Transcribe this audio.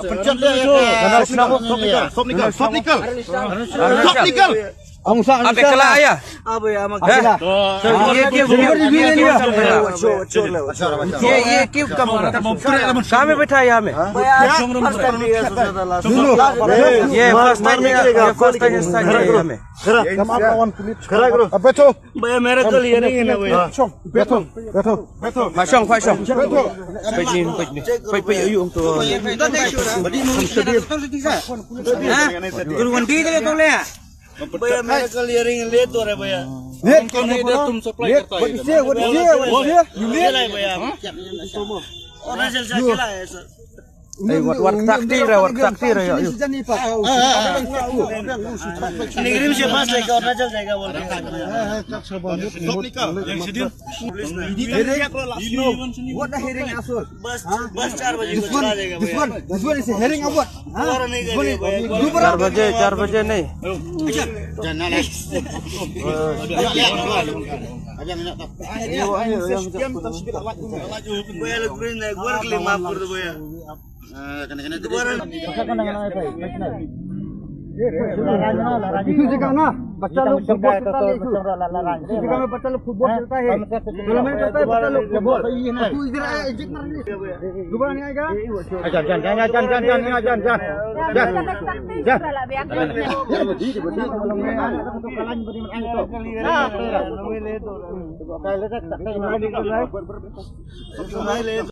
pencet dia. Stop nikal. Abe kala ayah. Abe ya mak. ये क्यों कम हो रहा है? कहाँ में बैठा है यहाँ में? ये फर्स्ट टाइम है यहाँ में। बैठो भैया मेरा कल ये नहीं है ना भैया। बैठो Pasang. Pergi yung tu. Turun di dia tu le. भैया मेरा कल ये रिंग ले तो रहे भैया। तुम सप्लाई करता है भैया ओरिजिनल चला है सर। War takdir ya. निगरीम से पास लेके और चल जाएगा बोल रहे हैं। बस 4 बजे को चला जाएगा भैया। 4 बजे नहीं। भैया लोग ग्रीन है वर्क ले माफ कर दो भैया। इसी जगह ना बच्चा लोग फुटबॉल खेलता है इसी जगह में बच्चा लोग फुटबॉल खेलता है टूर्नामेंट करता है बच्चा लोग फुटबॉल तू इधर आया एग्जिट मार ले दोबारा नहीं आएगा जान